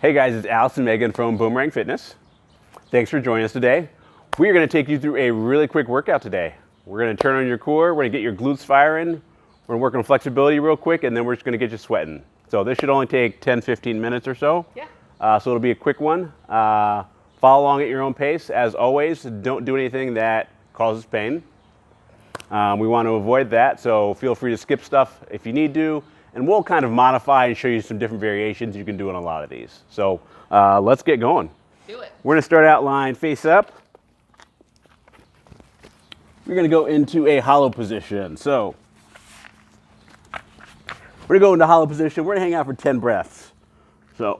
Hey guys, it's Alex and Megan from Boomerang Fitness. Thanks for joining us today. We're going to take you through a really quick workout today. We're going to turn on your core, we're going to get your glutes firing, we're going to work on flexibility real quick, and then we're just going to get you sweating. So this should only take 10-15 minutes or so. Yeah. So it'll be a quick one. Follow along at your own pace. As always, don't do anything that causes pain. We want to avoid that, so feel free to skip stuff if you need to. And we'll kind of modify and show you some different variations you can do on a lot of these. So let's get going. Do it. We're going to start out lying face up. We're going to go into a hollow position. So we're going to go into hollow position. We're going to hang out for 10 breaths. So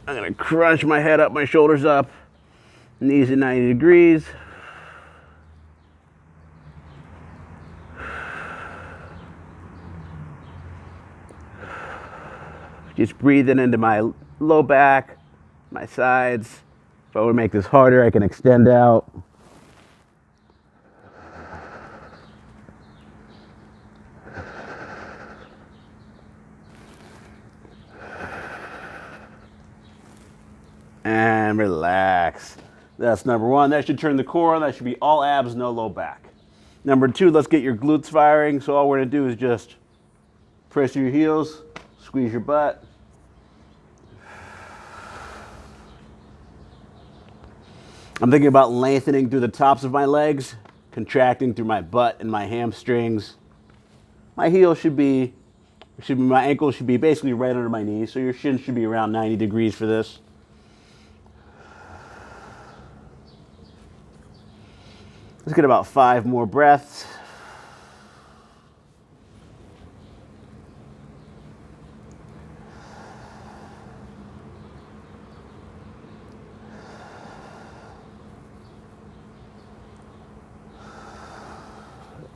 I'm going to crunch my head up, my shoulders up, knees at 90 degrees. Just breathing into my low back, my sides. If I want to make this harder, I can extend out. And relax. That's number one. That should turn the core on. That should be all abs, no low back. Number two, let's get your glutes firing. So all we're going to do is just press your heels, squeeze your butt. I'm thinking about lengthening through the tops of my legs, contracting through my butt and my hamstrings. My heel my ankle should be basically right under my knee, so your shin should be around 90 degrees for this. Let's get about 5 more breaths.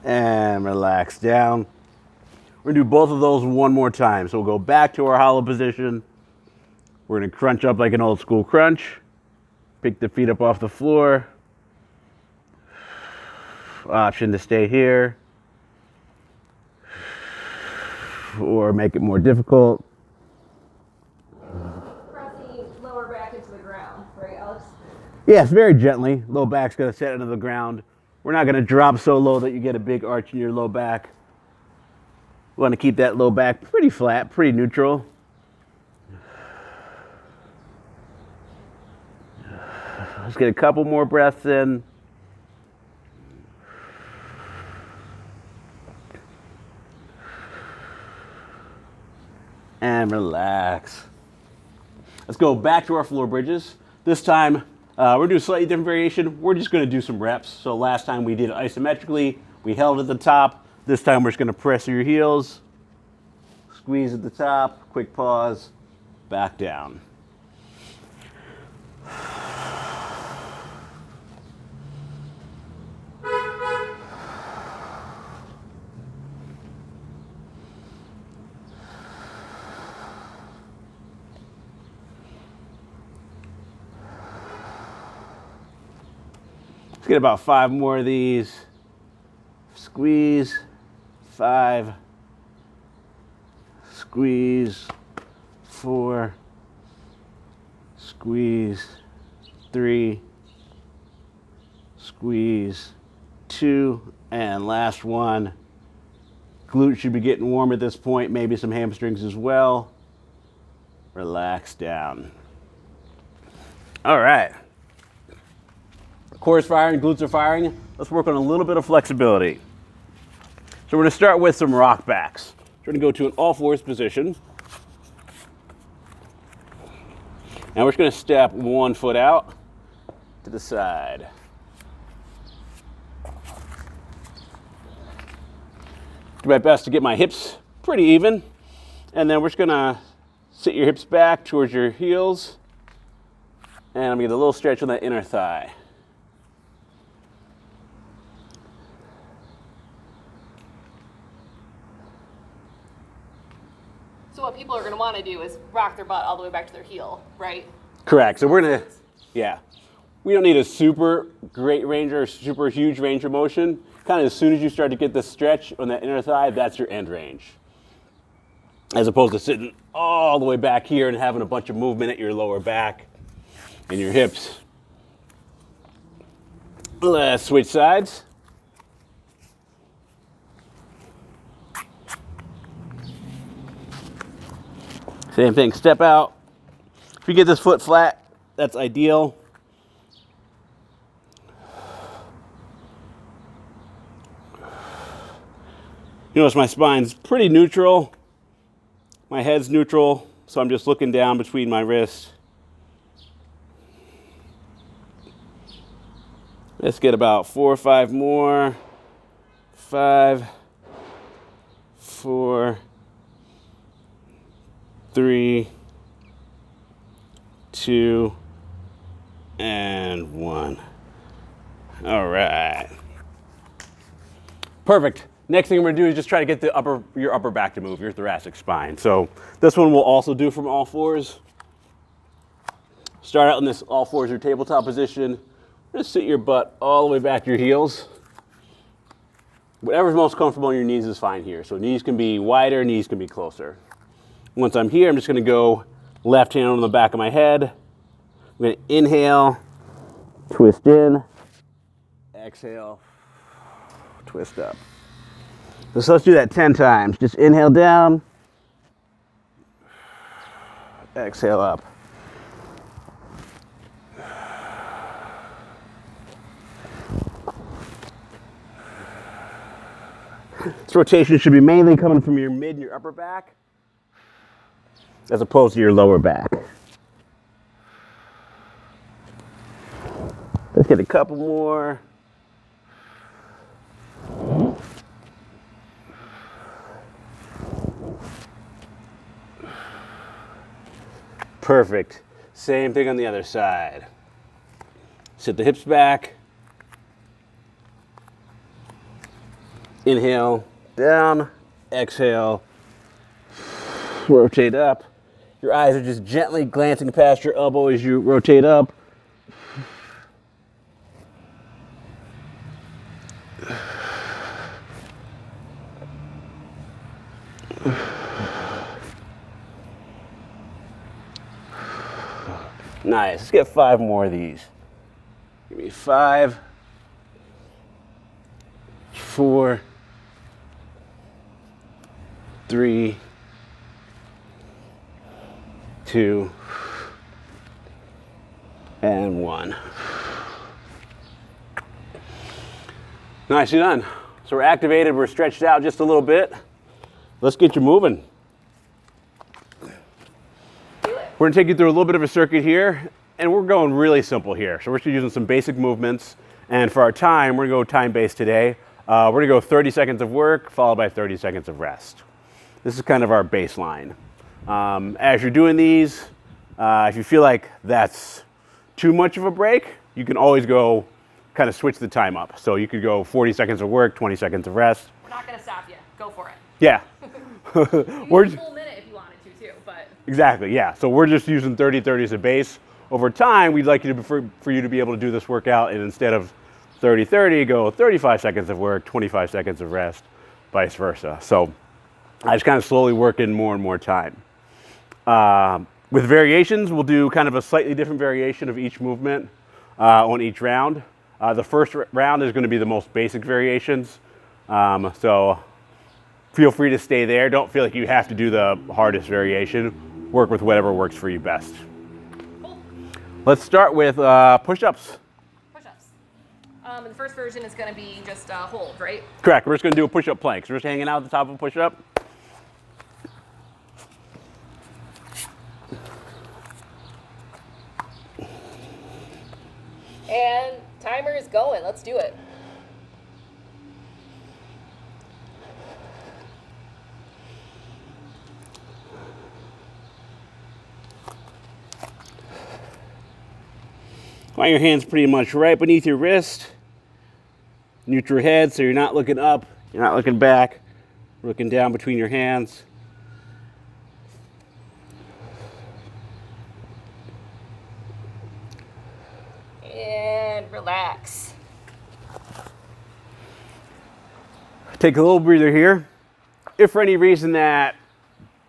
And relax down. We're going to do both of those one more time. So we'll go back to our hollow position. We're going to crunch up like an old school crunch. Pick the feet up off the floor. Option to stay here. Or make it more difficult. Pressing lower back into the ground, right, Alex? Yes, very gently. Low back's going to set into the ground. We're not going to drop so low that you get a big arch in your low back. We want to keep that low back pretty flat, pretty neutral. Let's get a couple more breaths in. And relax. Let's go back to our floor bridges. This time, we're going to do a slightly different variation. We're just going to do some reps. So last time we did it isometrically. We held at the top. This time we're just going to press your heels. Squeeze at the top. Quick pause. Back down. Let's get about 5 more of these. Squeeze, 5. Squeeze, 4. Squeeze, 3. Squeeze, 2. And last one. Glutes should be getting warm at this point, maybe some hamstrings as well. Relax down. All right. Core is firing, glutes are firing. Let's work on a little bit of flexibility. So we're going to start with some rock backs. We're going to go to an all fours position. And we're just going to step 1 foot out to the side. Do my best to get my hips pretty even. And then we're just going to sit your hips back towards your heels. And I'm going to get a little stretch on that inner thigh. So what people are going to want to do is rock their butt all the way back to their heel, right? Correct. So we're going to, yeah. We don't need a super great range or super huge range of motion. Kind of as soon as you start to get the stretch on that inner thigh, that's your end range. as opposed to sitting all the way back here and having a bunch of movement at your lower back and your hips. Let's switch sides. Same thing, step out. If you get this foot flat, that's ideal. You notice my spine's pretty neutral. My head's neutral, so I'm just looking down between my wrists. Let's get about 4 or 5 more. 5, 4, 3, 2, and 1. All right. Perfect. Next thing we're gonna do is just try to get your upper back to move, your thoracic spine. So this one we'll also do from all fours. Start out in this all fours or tabletop position. Just sit your butt all the way back to your heels. Whatever's most comfortable on your knees is fine here. So knees can be wider, knees can be closer. Once I'm here, I'm just gonna go left hand on the back of my head. I'm gonna inhale, twist in, exhale, twist up. So let's do that 10 times. Just inhale down, exhale up. This rotation should be mainly coming from your mid and your upper back, as opposed to your lower back. Let's get a couple more. Perfect. Same thing on the other side. Sit the hips back. Inhale, down, exhale, rotate up. Your eyes are just gently glancing past your elbow as you rotate up. Nice. Let's get 5 more of these. Give me 5, 4, 3, 2, and 1. Nicely done. So we're activated, we're stretched out just a little bit. Let's get you moving. We're gonna take you through a little bit of a circuit here, and we're going really simple here. So we're just using some basic movements, and for our time, we're gonna go time-based today. We're gonna go 30 seconds of work, followed by 30 seconds of rest. This is kind of our baseline. As you're doing these, if you feel like that's too much of a break, you can always go kind of switch the time up. So you could go 40 seconds of work, 20 seconds of rest. We're not gonna stop you. Go for it. Yeah. We're a full minute if you wanted to too, but. Exactly, yeah. So we're just using 30-30 as a base. Over time, we'd like you to, for you to be able to do this workout, and instead of 30-30, go 35 seconds of work, 25 seconds of rest, vice versa. So I just kind of slowly work in more and more time. With variations, we'll do kind of a slightly different variation of each movement on each round. The first round is going to be the most basic variations. So feel free to stay there. Don't feel like you have to do the hardest variation. Work with whatever works for you best. Cool. Let's start with push-ups. Push-ups. The first version is going to be just hold, right? Correct. We're just going to do a push-up plank. So we're just hanging out at the top of a push-up. And timer is going. Let's do it. Want your hands pretty much right beneath your wrist. Neutral head, so you're not looking up, you're not looking back, looking down between your hands. And relax. Take a little breather here. If for any reason that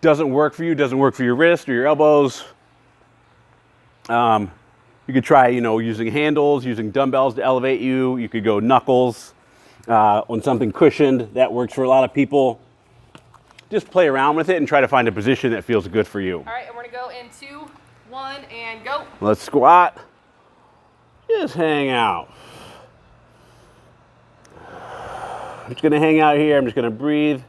doesn't work for you, doesn't work for your wrist or your elbows, you could try, using handles, using dumbbells to elevate you. You could go knuckles on something cushioned. That works for a lot of people. Just play around with it and try to find a position that feels good for you. All right, and we're gonna go in 2, 1, and go. Let's squat. Just hang out. I'm just gonna hang out here. I'm just gonna breathe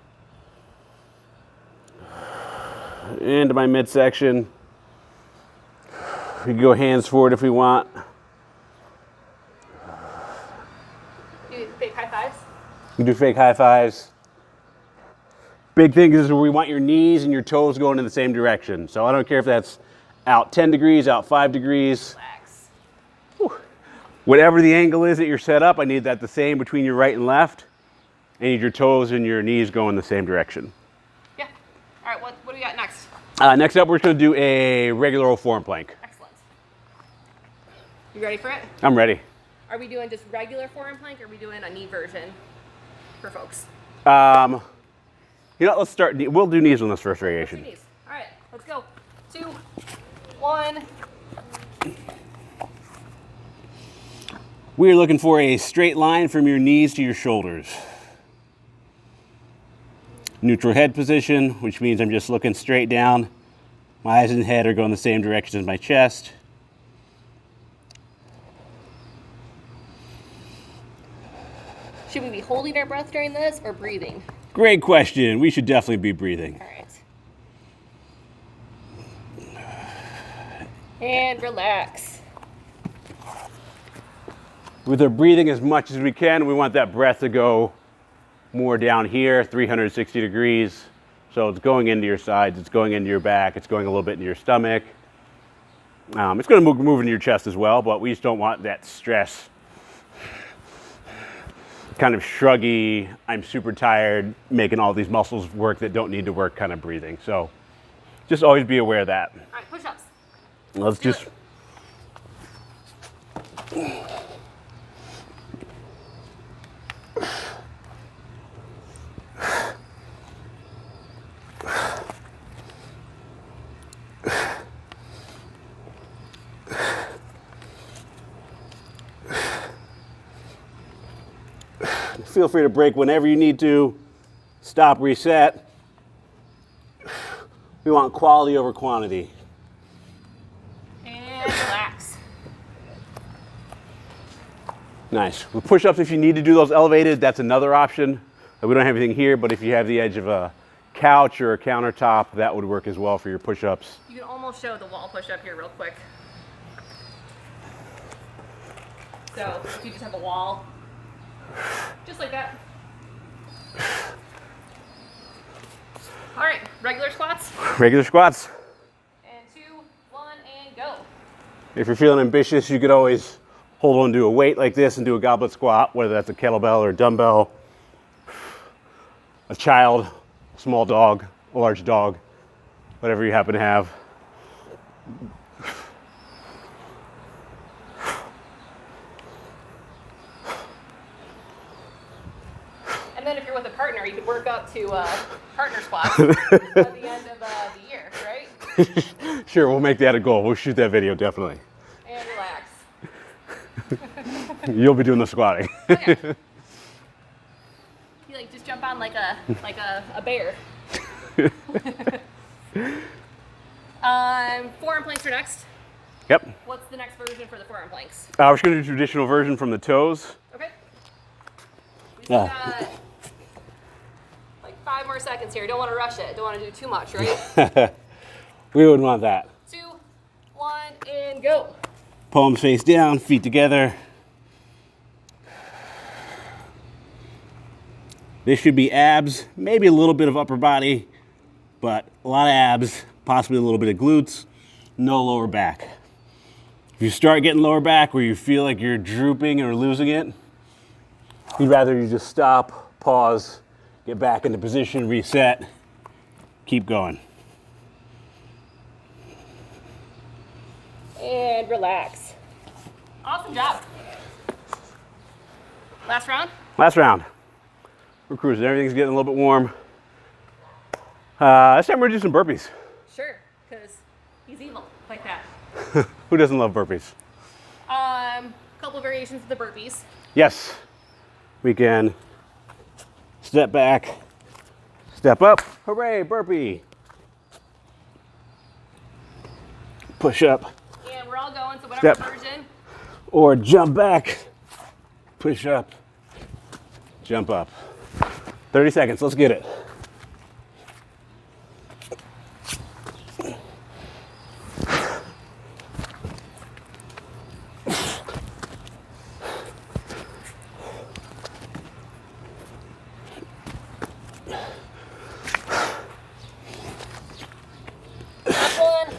into my midsection. We can go hands forward if we want. Do fake high fives. You can do fake high fives. Big thing is we want your knees and your toes going in the same direction. So I don't care if that's out 10 degrees, out 5 degrees. Relax. Whew. Whatever the angle is that you're set up, I need that the same between your right and left. I need your toes and your knees going the same direction. Yeah. All right, what do we got next? Next up, we're just gonna do a regular old forearm plank. Excellent. You ready for it? I'm ready. Are we doing just regular forearm plank, or are we doing a knee version for folks? Let's start. We'll do knees on this first variation. Knees. All right, let's go. 2, 1. We're looking for a straight line from your knees to your shoulders. Neutral head position, which means I'm just looking straight down. My eyes and head are going the same direction as my chest. Should we be holding our breath during this or breathing? Great question. We should definitely be breathing. All right. And relax. With our breathing as much as we can, we want that breath to go more down here, 360 degrees. So it's going into your sides, it's going into your back, it's going a little bit into your stomach. It's going to move into your chest as well, but we just don't want that stress, kind of shruggy, I'm super tired, making all these muscles work that don't need to work kind of breathing. So just always be aware of that. All right, push-ups. Let's just... Feel free to break whenever you need to. Stop, reset. We want quality over quantity. And relax. Nice. With push-ups, if you need to do those elevated, that's another option. We don't have anything here, but if you have the edge of a couch or a countertop, that would work as well for your push-ups. You can almost show the wall push-up here real quick. So if you just have a wall, just like that. All right, regular squats. Regular squats. And 2, 1, and go. If you're feeling ambitious, you could always hold on to a weight like this and do a goblet squat, whether that's a kettlebell or a dumbbell. A child, a small dog, a large dog, whatever you happen to have. And then if you're with a partner, you could work up to partner squats at the end of the year, right? Sure, we'll make that a goal. We'll shoot that video, definitely. And relax. You'll be doing the squatting. Okay. You like just jump on like a bear. Forearm planks are next. Yep. What's the next version for the forearm planks? We're just going to do traditional version from the toes. Okay. We've got like 5 more seconds here. Don't want to rush it. Don't want to do too much, right? We wouldn't want that. 2, 1, and go. Palms face down, feet together. This should be abs, maybe a little bit of upper body, but a lot of abs, possibly a little bit of glutes, no lower back. If you start getting lower back where you feel like you're drooping or losing it, you'd rather you just stop, pause, get back into position, reset, keep going. And relax. Awesome job. Last round? Last round. We're cruising. Everything's getting a little bit warm. This time we're going to do some burpees. Sure, because he's evil like that. Who doesn't love burpees? Couple variations of the burpees. Yes. We can step back, step up. Hooray, burpee. Push up. And we're all going, so whatever Step. version. Or jump back, push up, jump up. 30 seconds, let's get it. Last one.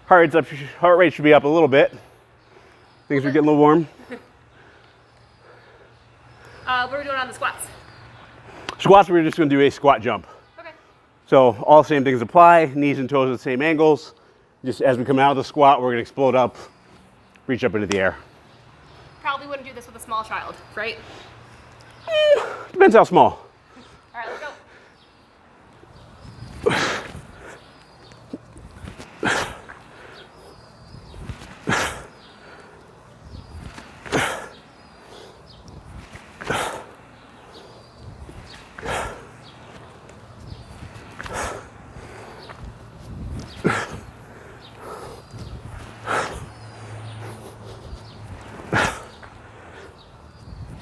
All right, heart rate should be up a little bit. Things are getting a little warm. What are we doing on the squats? Squats, we're just gonna do a squat jump. Okay. So all the same things apply, knees and toes at the same angles. Just as we come out of the squat, we're gonna explode up, reach up into the air. Probably wouldn't do this with a small child, right? Depends how small. All right, let's go.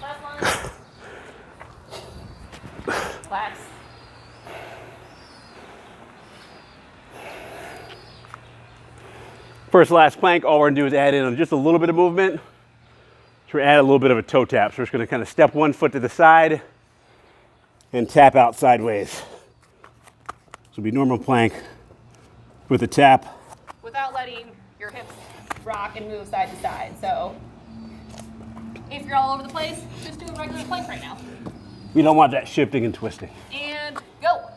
Last one. Relax. First, last plank, all we're gonna do is add in just a little bit of movement. So we add a little bit of a toe tap. So we're just gonna kind of step one foot to the side and tap out sideways. So it'll be normal plank with a tap. Without letting your hips rock and move side to side. So if you're all over the place, just do a regular plank right now. We don't want that shifting and twisting. And go.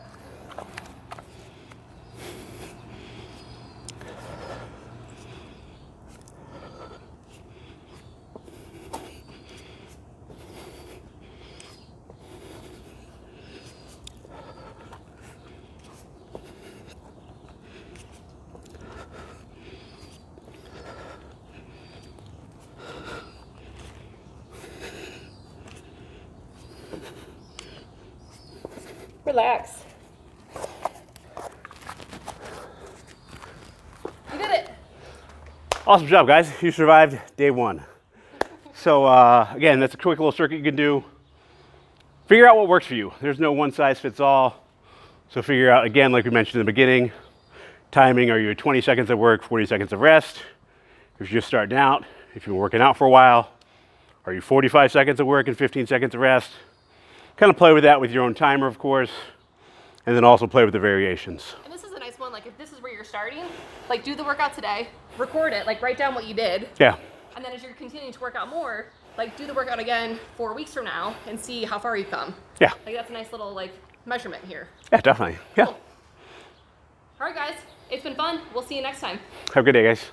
Relax. You did it. Awesome job, guys. You survived day one. So again, that's a quick little circuit you can do. Figure out what works for you. There's no one size fits all. So figure out, again, like we mentioned in the beginning, timing. Are you at 20 seconds of work, 40 seconds of rest? If you're just starting out, if you're working out for a while, are you 45 seconds of work and 15 seconds of rest? Kind of play with that with your own timer, of course, and then also play with the variations. And this is a nice one, like if this is where you're starting, like do the workout today, record it, like write down what you did. Yeah. And then as you're continuing to work out more, like do the workout again 4 weeks from now and see how far you've come. Yeah. Like that's a nice little like measurement here. Yeah, definitely. Yeah. Cool. All right, guys, it's been fun. We'll see you next time. Have a good day, guys.